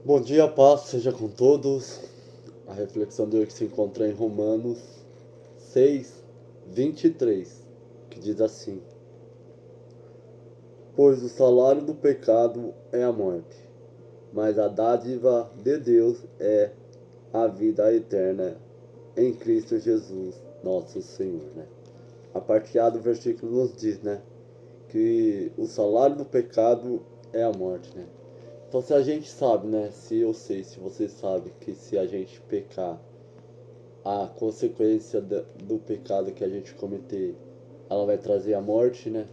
Bom dia, paz seja com todos. A reflexão de hoje se encontra em Romanos 6:23, que diz assim: Pois o salário do pecado é a morte, mas a dádiva de Deus é a vida eterna em Cristo Jesus, nosso Senhor, né? A parte A do versículo nos diz, né, que o salário do pecado é a morte, né? Então, se a gente sabe, né, se eu sei, se você sabe que se a gente pecar, a consequência do pecado que a gente cometer, ela vai trazer a morte, né?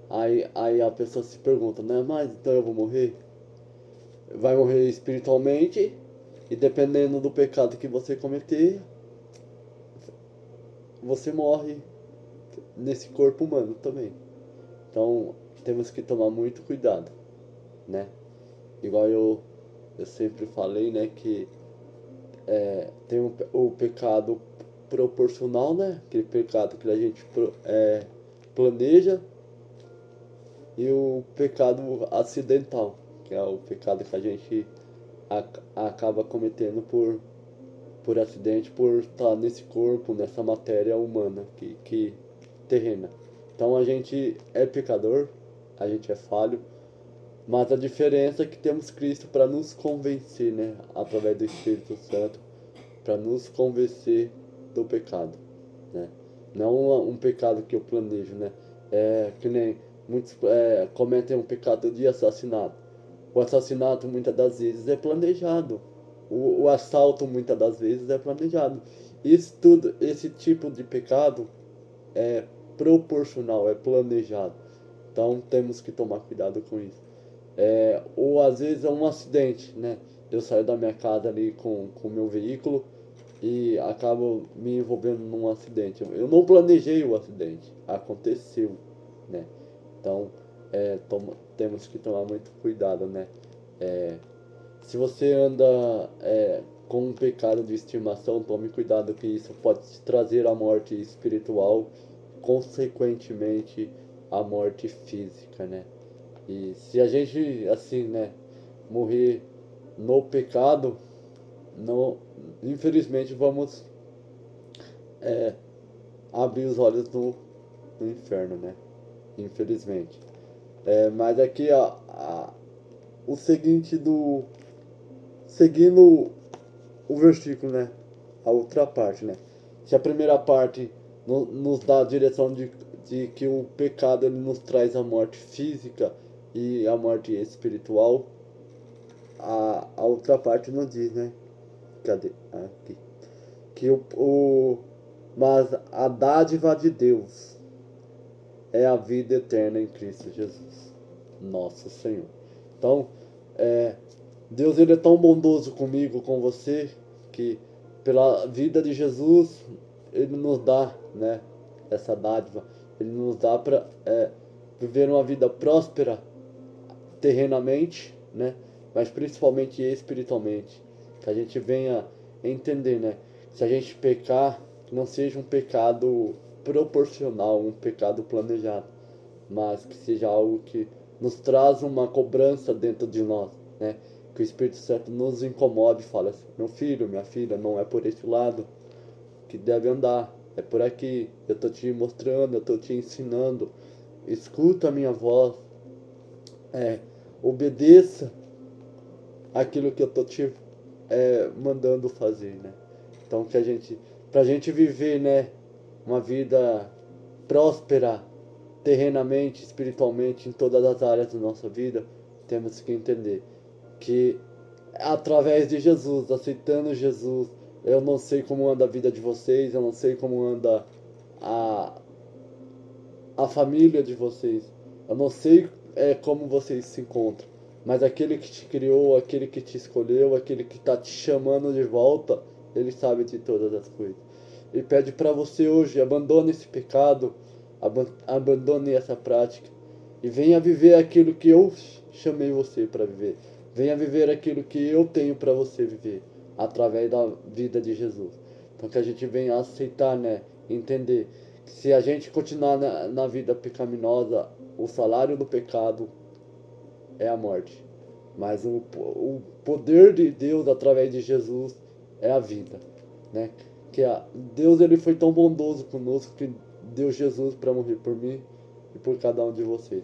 Aí a pessoa se pergunta, né? Mas então eu vou morrer? Vai morrer espiritualmente, e dependendo do pecado que você cometer, você morre nesse corpo humano também. Então temos que tomar muito cuidado, né? Igual eu sempre falei, né? Que tem o pecado proporcional, né? Aquele pecado que a gente planeja, e o pecado acidental, que é o pecado que a gente acaba cometendo por acidente, por estar nesse corpo, nessa matéria humana que terrena. Então a gente é pecador, a gente é falho, mas a diferença é que temos Cristo para nos convencer, né, através do Espírito Santo, para nos convencer do pecado, né? Não um pecado que eu planejo, né? É que nem muitos cometem um pecado de assassinato. O assassinato muitas das vezes é planejado. O assalto muitas das vezes é planejado. Isso tudo, esse tipo de pecado é proporcional, é planejado. Então temos que tomar cuidado com isso. Ou às vezes é um acidente, né? Eu saio da minha casa ali com o meu veículo e acabo me envolvendo num acidente. Eu não planejei o acidente, aconteceu, né? Então, temos que tomar muito cuidado, né? É, Se você anda com um pecado de estimação, tome cuidado que isso pode te trazer a morte espiritual, consequentemente a morte física, né? E se a gente, assim, né, morrer no pecado, não, infelizmente vamos abrir os olhos no inferno, né? Infelizmente. Mas aqui o seguinte do. Seguindo o versículo, né? A outra parte, né? Se a primeira parte nos dá a direção de que o pecado ele nos traz a morte física e a morte espiritual, a outra parte não diz, né? Cadê? Aqui. Que mas a dádiva de Deus é a vida eterna em Cristo Jesus, nosso Senhor. Então, é, Deus ele é tão bondoso comigo, com você, que pela vida de Jesus, ele nos dá, né, essa dádiva. Ele nos dá para viver uma vida próspera terrenamente, né, mas principalmente espiritualmente. Que a gente venha entender, né, se a gente pecar, que não seja um pecado proporcional, um pecado planejado, mas que seja algo que nos traz uma cobrança dentro de nós, né? Que o Espírito Santo nos incomode e fala assim, meu filho, minha filha, não é por esse lado que deve andar, é por aqui, eu estou te mostrando, eu estou te ensinando, escuta a minha voz, é, obedeça aquilo que eu estou te mandando fazer, né? Então que pra gente viver, né, uma vida próspera terrenamente, espiritualmente, em todas as áreas da nossa vida, temos que entender que através de Jesus, aceitando Jesus, eu não sei como anda a vida de vocês, eu não sei como anda a, a família de vocês, eu não sei como vocês se encontram, mas aquele que te criou, aquele que te escolheu, aquele que está te chamando de volta, ele sabe de todas as coisas. Ele pede para você hoje, abandone esse pecado, abandone essa prática e venha viver aquilo que eu chamei você para viver. Venha viver aquilo que eu tenho para você viver através da vida de Jesus. Então que a gente venha aceitar, né, entender que se a gente continuar na vida pecaminosa, o salário do pecado é a morte. Mas o poder de Deus através de Jesus é a vida, né? Deus ele foi tão bondoso conosco que deu Jesus para morrer por mim e por cada um de vocês.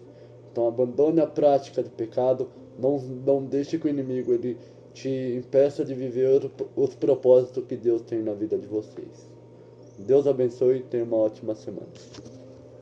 Então abandone a prática do pecado, não deixe que o inimigo ele te impeça de viver os propósitos que Deus tem na vida de vocês. Deus abençoe e tenha uma ótima semana.